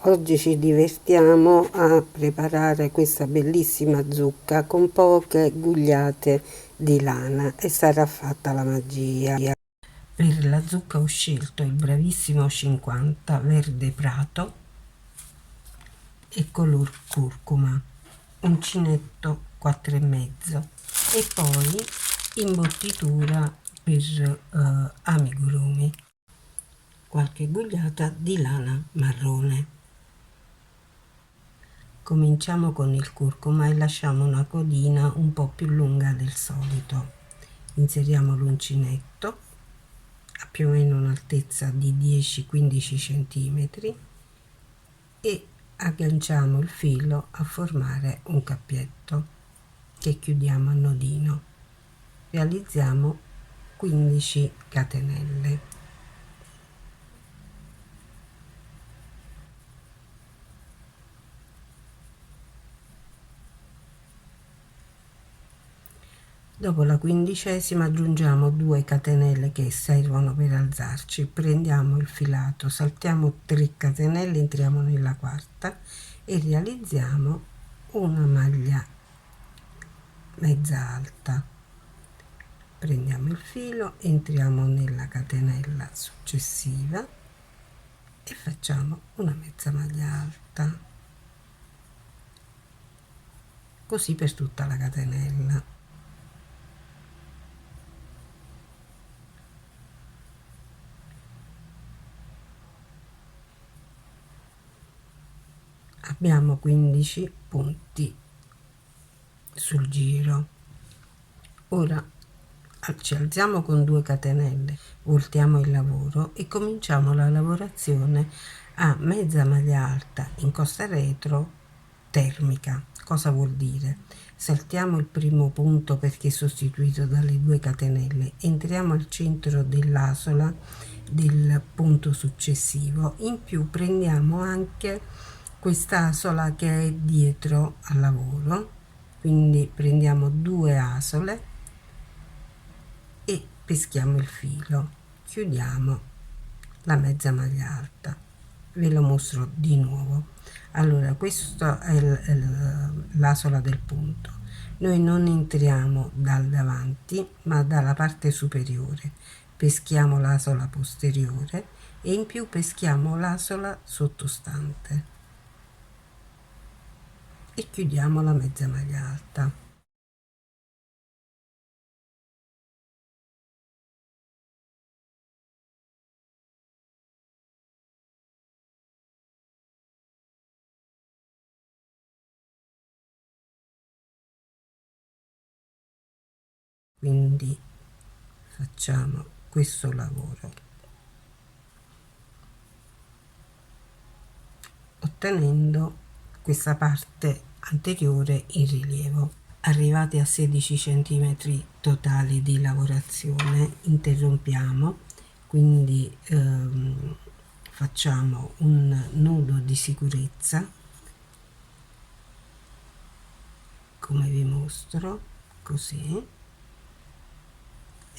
Oggi ci divertiamo a preparare questa bellissima zucca con poche gugliate di lana e sarà fatta la magia. Per la zucca ho scelto il bravissimo 50 verde prato e color curcuma, uncinetto 4,5 e poi imbottitura per amigurumi, qualche gugliata di lana marrone. Cominciamo con il curcuma e lasciamo una codina un po' più lunga del solito. Inseriamo l'uncinetto a più o meno un'altezza di 10-15 cm e agganciamo il filo a formare un cappietto che chiudiamo a nodino. Realizziamo 15 catenelle. Dopo la 15ª aggiungiamo 2 catenelle che servono per alzarci, prendiamo il filato, saltiamo 3 catenelle, entriamo nella quarta e realizziamo una maglia mezza alta. Prendiamo il filo, entriamo nella catenella successiva e facciamo una mezza maglia alta, così per tutta la catenella. Abbiamo 15 punti sul giro. Ora ci alziamo con 2 catenelle, voltiamo il lavoro e cominciamo la lavorazione a mezza maglia alta in costa retro termica. Cosa vuol dire? Saltiamo il primo punto perché è sostituito dalle 2 catenelle, entriamo al centro dell'asola del punto successivo, in più prendiamo anche quest'asola che è dietro al lavoro, quindi prendiamo 2 asole e peschiamo il filo, chiudiamo la mezza maglia alta. Ve lo mostro di nuovo. Allora, questa è l'asola del punto. Noi non entriamo dal davanti ma dalla parte superiore, peschiamo l'asola posteriore e in più peschiamo l'asola sottostante e chiudiamo la mezza maglia alta. Quindi facciamo questo lavoro ottenendo questa parte anteriore in rilievo. Arrivati a 16 cm totali di lavorazione interrompiamo, quindi facciamo un nudo di sicurezza come vi mostro, così,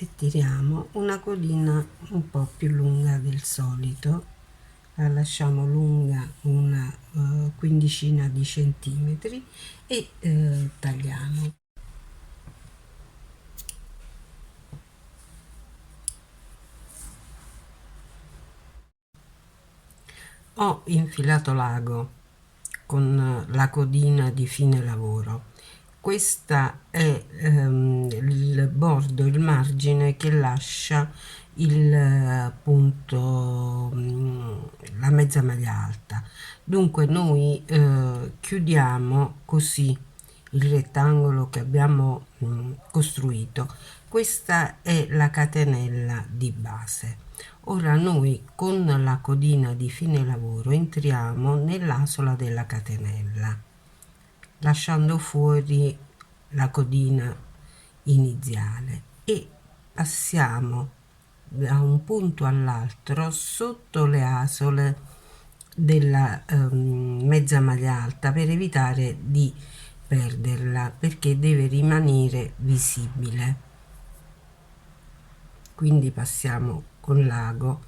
e tiriamo una codina un po' più lunga del solito, la lasciamo lunga una quindicina di centimetri e tagliamo. Ho infilato l'ago con la codina di fine lavoro. Questa è il bordo, il margine che lascia il punto, la mezza maglia alta. Dunque noi chiudiamo così il rettangolo che abbiamo costruito. Questa è la catenella di base. Ora noi con la codina di fine lavoro entriamo nell'asola della catenella, lasciando fuori la codina iniziale e passiamo da un punto all'altro sotto le asole della mezza maglia alta per evitare di perderla, perché deve rimanere visibile. Quindi passiamo con l'ago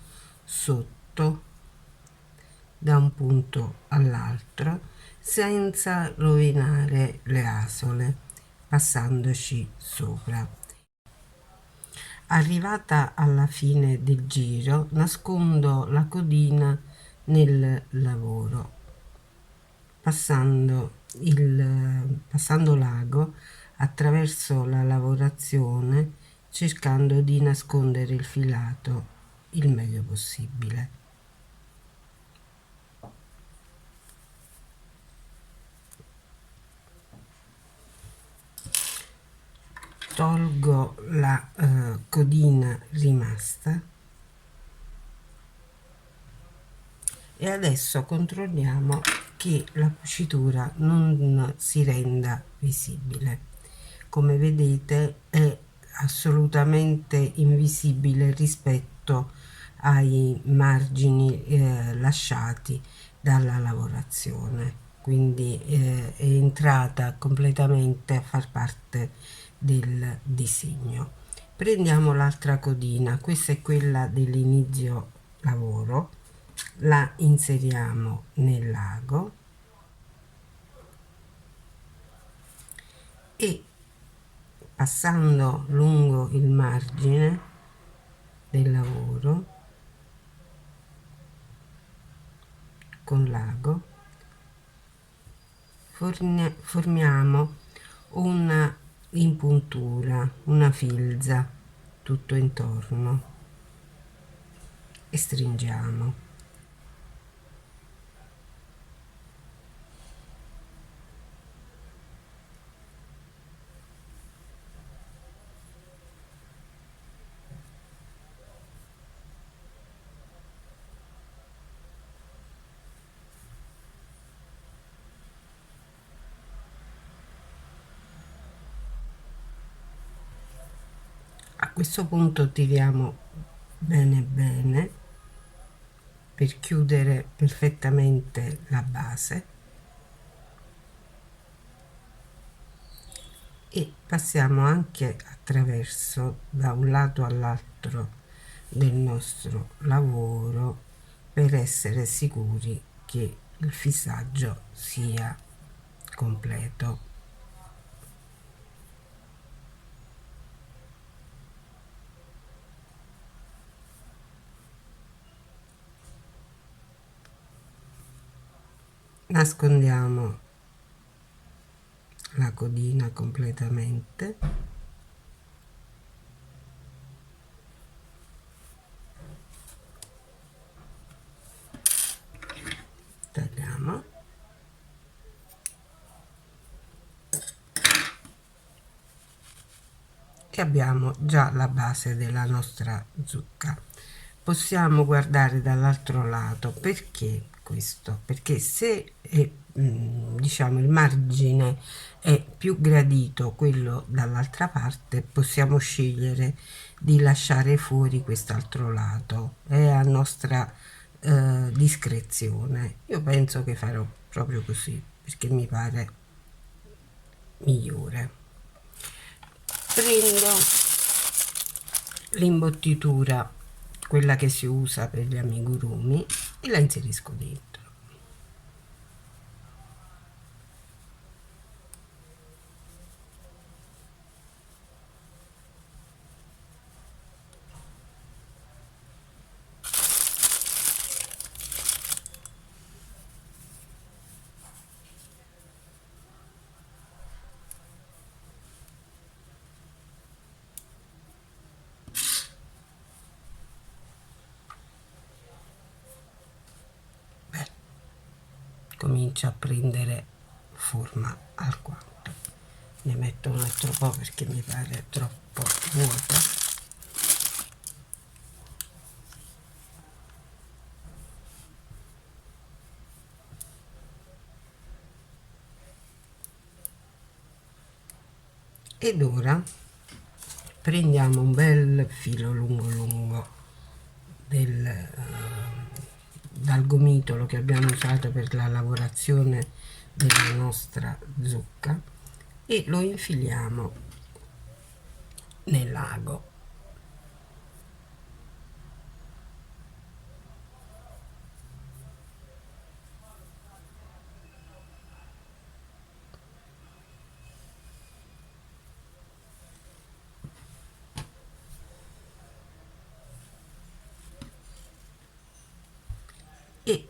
sotto da un punto all'altro senza rovinare le asole, passandoci sopra. Arrivata alla fine del giro, nascondo la codina nel lavoro, passando l'ago attraverso la lavorazione, cercando di nascondere il filato il meglio possibile. Tolgo la codina rimasta e adesso controlliamo che la cucitura non si renda visibile. Come vedete è assolutamente invisibile rispetto ai margini lasciati dalla lavorazione, quindi è entrata completamente a far parte del disegno. Prendiamo l'altra codina, questa è quella dell'inizio lavoro, la inseriamo nell'ago e passando lungo il margine del lavoro con l'ago formiamo una impuntura, una filza tutto intorno e stringiamo. A questo punto tiriamo bene bene per chiudere perfettamente la base e passiamo anche attraverso da un lato all'altro del nostro lavoro per essere sicuri che il fissaggio sia completo. Nascondiamo la codina completamente, tagliamo e abbiamo già la base della nostra zucca. Possiamo guardare dall'altro lato. Perché questo? Perché se diciamo il margine è più gradito quello dall'altra parte, possiamo scegliere di lasciare fuori quest'altro lato, è a nostra discrezione. Io penso che farò proprio così perché mi pare migliore. Prendo l'imbottitura, quella che si usa per gli amigurumi, e la inserisco dentro. Beh, comincia a prendere forma alquanto. Ne metto un altro po' perché mi pare troppo vuota. Ed ora prendiamo un bel filo lungo dal gomitolo che abbiamo usato per la lavorazione della nostra zucca e lo infiliamo nell'ago. e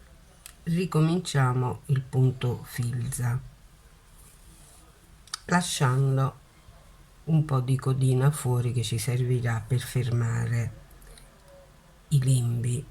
ricominciamo il punto filza lasciando un po' di codina fuori che ci servirà per fermare i limbi.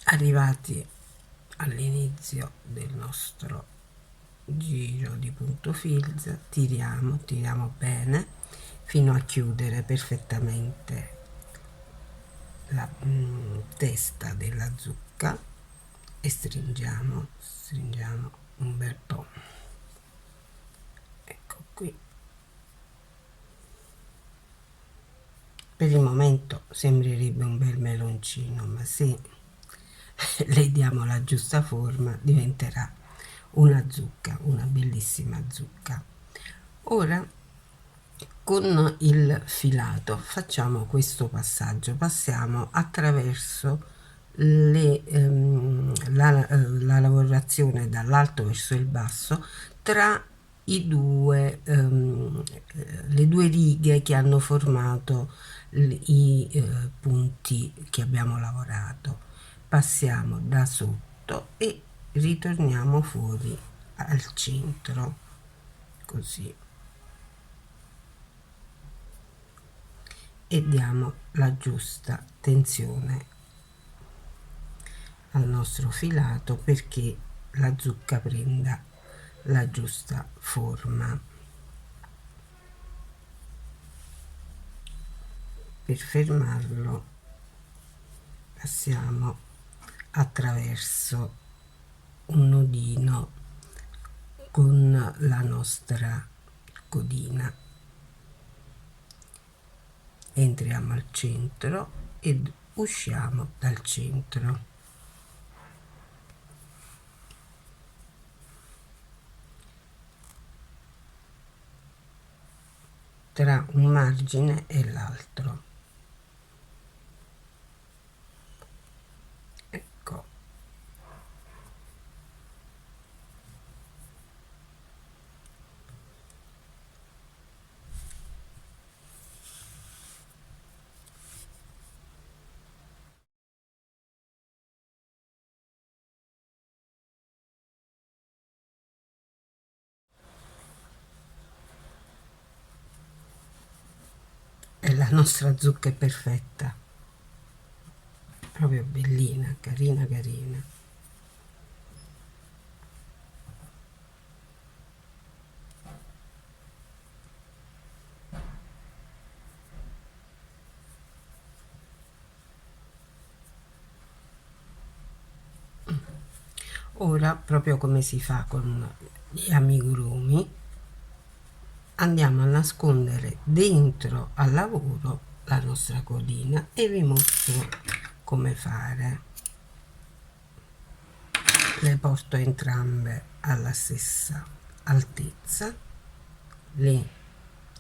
Arrivati all'inizio del nostro giro di punto filza, tiriamo bene fino a chiudere perfettamente la testa della zucca e stringiamo un bel po'. Ecco qui. Per il momento sembrerebbe un bel meloncino, ma se le diamo la giusta forma diventerà una zucca, una bellissima zucca. Ora con il filato facciamo questo passaggio, passiamo attraverso la lavorazione dall'alto verso il basso tra le due righe che hanno formato i punti che abbiamo lavorato. Passiamo da sotto e ritorniamo fuori al centro, così, e diamo la giusta tensione al nostro filato perché la zucca prenda la giusta forma. Per fermarlo passiamo attraverso un nodino con la nostra codina, entriamo al centro ed usciamo dal centro. Tra un margine e l'altro. Ecco. E la nostra zucca è perfetta, proprio bellina, carina carina. Ora, proprio come si fa con gli amigurumi, andiamo a nascondere dentro al lavoro la nostra codina e vi mostro come fare. Le porto entrambe alla stessa altezza, le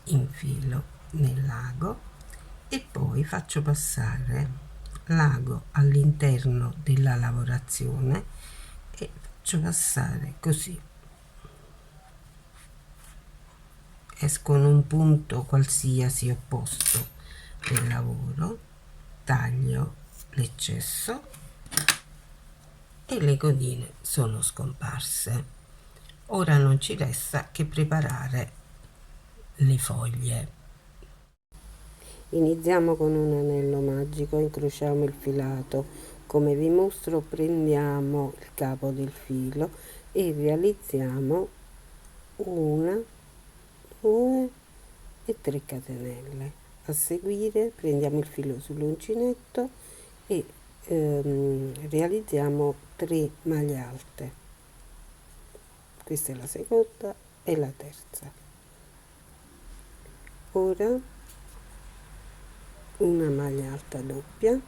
infilo nell'ago e poi faccio passare l'ago all'interno della lavorazione e faccio passare così. Escono un punto qualsiasi opposto del lavoro, taglio l'eccesso e le codine sono scomparse. Ora non ci resta che preparare le foglie. Iniziamo con un anello magico, incrociamo il filato. Come vi mostro, prendiamo il capo del filo e realizziamo una, 2 e 3 catenelle. A seguire prendiamo il filo sull'uncinetto e realizziamo 3 maglie alte. Questa è la seconda e la terza. Ora una maglia alta doppia,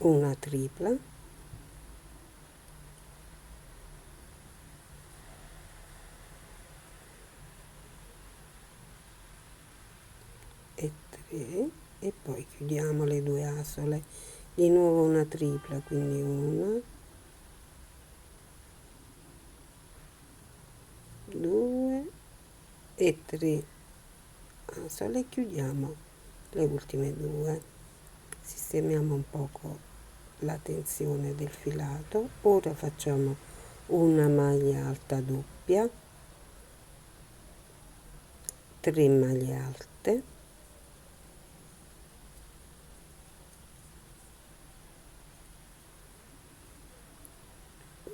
una tripla e 3 e poi chiudiamo le due asole, di nuovo una tripla, quindi una, due e 3 asole e chiudiamo le ultime due. Sistemiamo un poco la tensione del filato. Ora facciamo una maglia alta doppia, 3 maglie alte,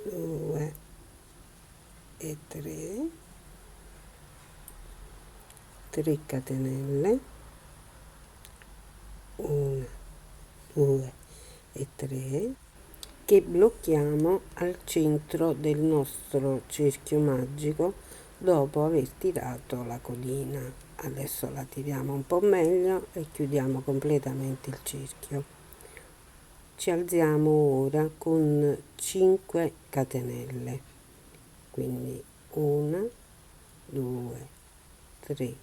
due e 3 catenelle, 1, 2 e 3 che blocchiamo al centro del nostro cerchio magico dopo aver tirato la codina. Adesso la tiriamo un po' meglio e chiudiamo completamente il cerchio. Ci alziamo ora con 5 catenelle, quindi 1, 2, 3,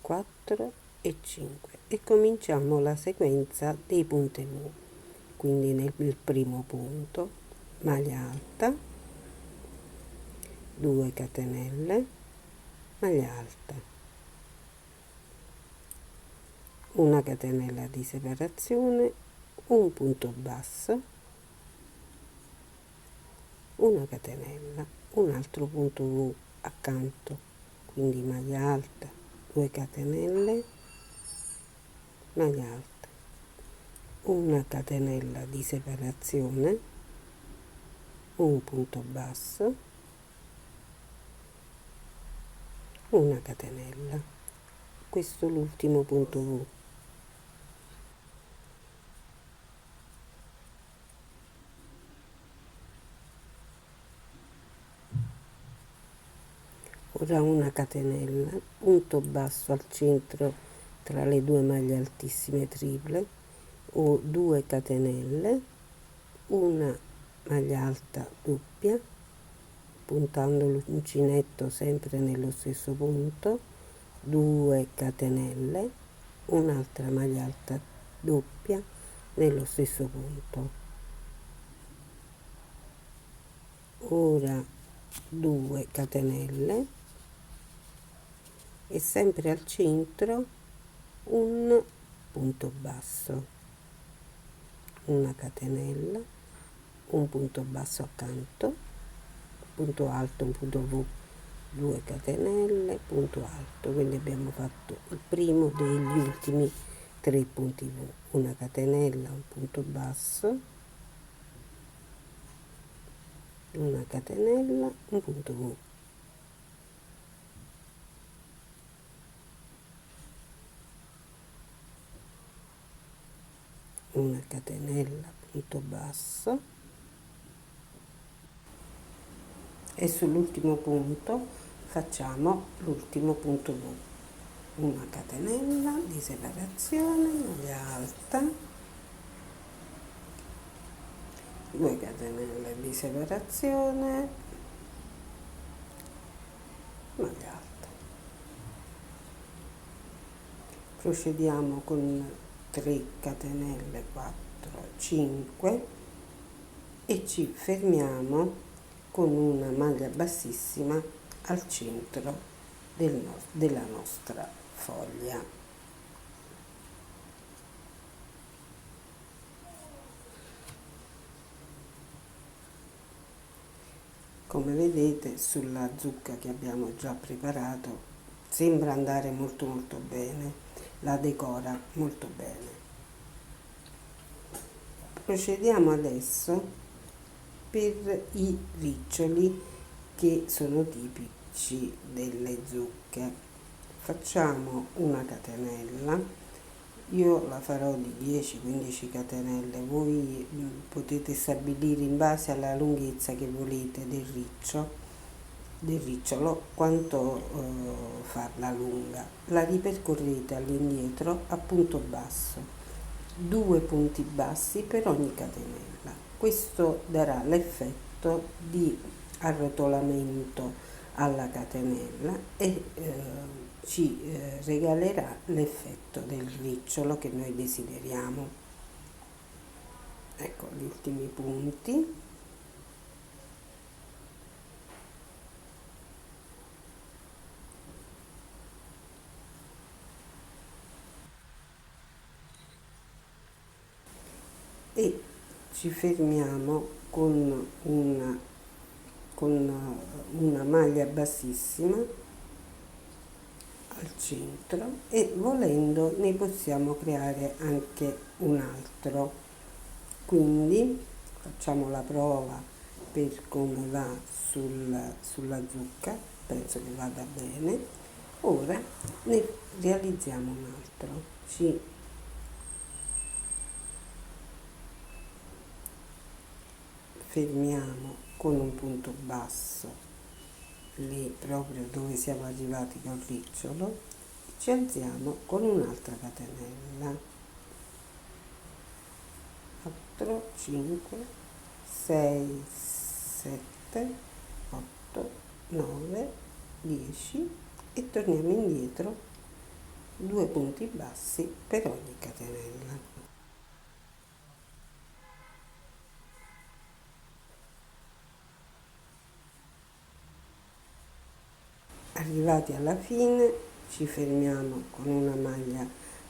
4 e 5 e cominciamo la sequenza dei punti V. Quindi nel primo punto maglia alta, 2 catenelle, maglia alta, una catenella di separazione, un punto basso, una catenella, un altro punto V accanto, quindi maglia alta, 2 catenelle, maglia alta, una catenella di separazione, un punto basso, una catenella. Questo è l'ultimo punto V. Ora una catenella, punto basso al centro tra le due maglie altissime triple, o 2 catenelle, una maglia alta doppia, puntando l'uncinetto sempre nello stesso punto, 2 catenelle, un'altra maglia alta doppia nello stesso punto. Ora 2 catenelle e sempre al centro un punto basso, una catenella, un punto basso accanto, punto alto, un punto V, 2 catenelle, punto alto. Quindi abbiamo fatto il primo degli ultimi 3 punti V, una catenella, un punto basso, una catenella, un punto V. Una catenella, punto basso e sull'ultimo punto facciamo l'ultimo punto V, una catenella di separazione, maglia alta, 2 catenelle di separazione, maglia alta. Procediamo con 3 catenelle, 4, 5 e ci fermiamo con una maglia bassissima al centro della nostra foglia. Come vedete sulla zucca che abbiamo già preparato sembra andare molto bene, la decora molto bene. Procediamo adesso per i riccioli che sono tipici delle zucche. Facciamo una catenella, io la farò di 10-15 catenelle, voi potete stabilire in base alla lunghezza che volete del ricciolo quanto farla lunga. La ripercorrete all'indietro a punto basso, 2 punti bassi per ogni catenella. Questo darà l'effetto di arrotolamento alla catenella e ci regalerà l'effetto del ricciolo che noi desideriamo. Ecco gli ultimi punti. E ci fermiamo con una maglia bassissima al centro e volendo ne possiamo creare anche un altro. Quindi facciamo la prova per come va sulla zucca, penso che vada bene. Ora ne realizziamo un altro. Ci fermiamo con un punto basso lì proprio dove siamo arrivati col ricciolo, ci alziamo con un'altra catenella. 4, 5, 6, 7, 8, 9, 10 e torniamo indietro 2 punti bassi per ogni catenella. Arrivati alla fine ci fermiamo con una maglia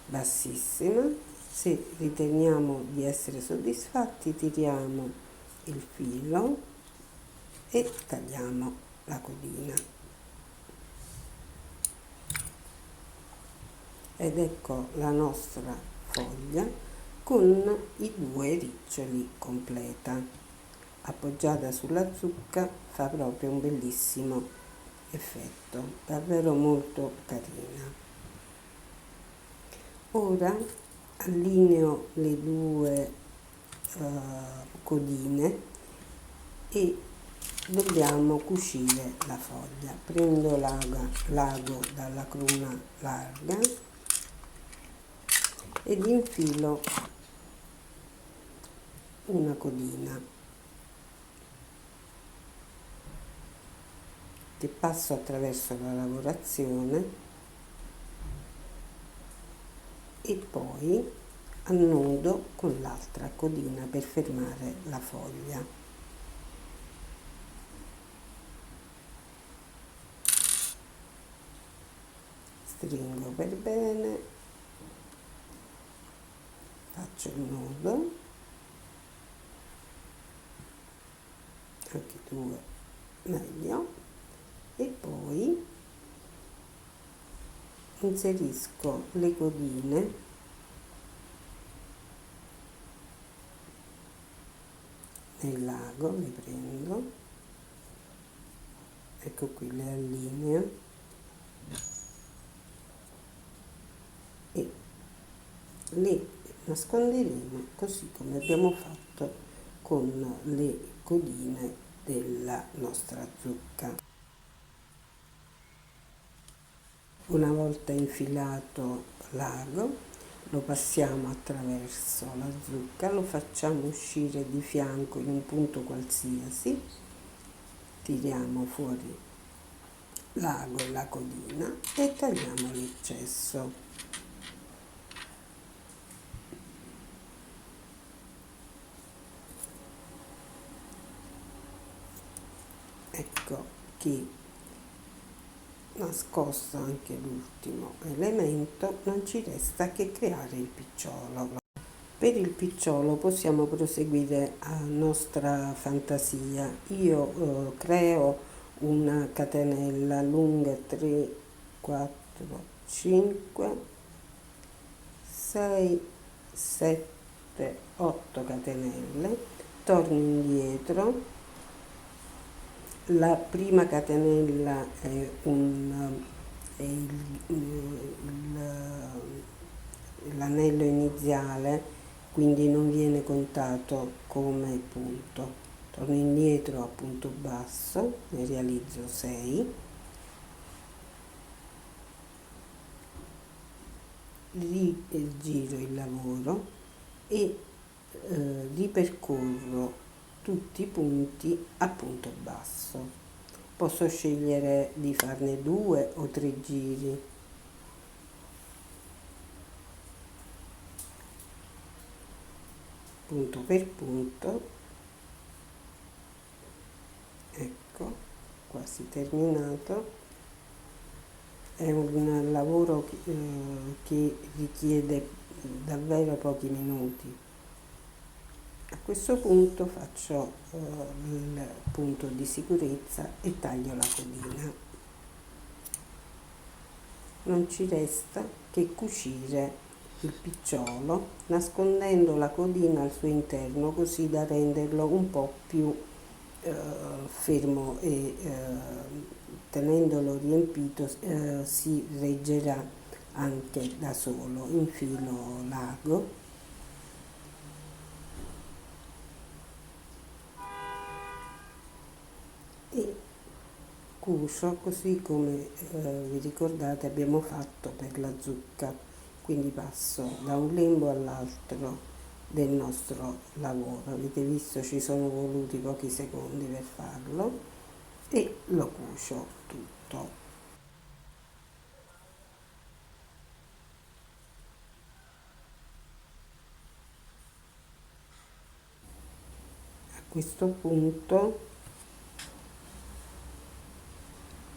bassissima. Se riteniamo di essere soddisfatti tiriamo il filo e tagliamo la codina. Ed ecco la nostra foglia con i 2 riccioli completa. Appoggiata sulla zucca fa proprio un bellissimo effetto, davvero molto carina. Ora allineo le 2 codine e dobbiamo cucire la foglia. Prendo l'ago dalla cruna larga ed infilo una codina che passo attraverso la lavorazione e poi annodo con l'altra codina per fermare la foglia. Stringo per bene, faccio il nodo, anche 2 meglio, e poi inserisco le codine nel lago, le prendo, ecco qui, le allineo e le nasconderemo così come abbiamo fatto con le codine della nostra zucca. Una volta infilato l'ago lo passiamo attraverso la zucca, lo facciamo uscire di fianco in un punto qualsiasi, tiriamo fuori l'ago e la codina e tagliamo l'eccesso. Ecco che nascosto anche l'ultimo elemento, non ci resta che creare il picciolo. Per il picciolo possiamo proseguire a nostra fantasia. Io creo una catenella lunga 3, 4, 5, 6, 7, 8 catenelle, torno indietro. La prima catenella è l'anello iniziale, quindi non viene contato come punto. Torno indietro a punto basso, ne realizzo 6, rigiro il lavoro e ripercorro tutti i punti a punto basso. Posso scegliere di farne 2 o 3 giri. Punto per punto, ecco, quasi terminato. È un lavoro che richiede davvero pochi minuti. A questo punto faccio il punto di sicurezza e taglio la codina. Non ci resta che cucire il picciolo nascondendo la codina al suo interno, così da renderlo un po' più fermo e tenendolo riempito si reggerà anche da solo. Infilo l'ago e cucio così come vi ricordate abbiamo fatto per la zucca, quindi passo da un lembo all'altro del nostro lavoro. Avete visto, ci sono voluti pochi secondi per farlo e lo cucio tutto. A questo punto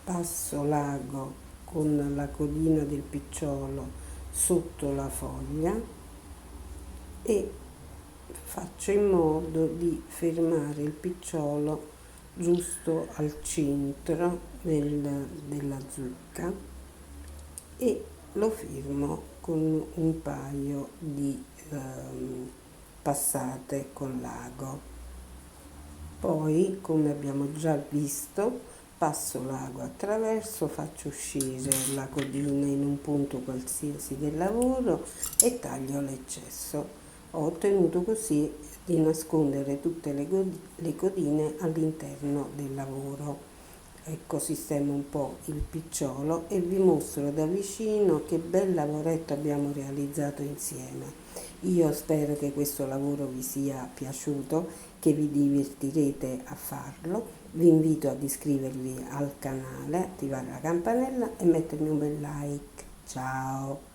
passo l'ago con la codina del picciolo sotto la foglia e faccio in modo di fermare il picciolo giusto al centro della zucca e lo fermo con un paio di passate con l'ago. Poi, come abbiamo già visto, passo l'ago attraverso, faccio uscire la codina in un punto qualsiasi del lavoro e taglio l'eccesso. Ho ottenuto così di nascondere tutte le codine all'interno del lavoro. Ecco, sistemo un po' il picciolo e vi mostro da vicino che bel lavoretto abbiamo realizzato insieme. Io spero che questo lavoro vi sia piaciuto, che vi divertirete a farlo. Vi invito ad iscrivervi al canale, attivare la campanella e mettermi un bel like. Ciao!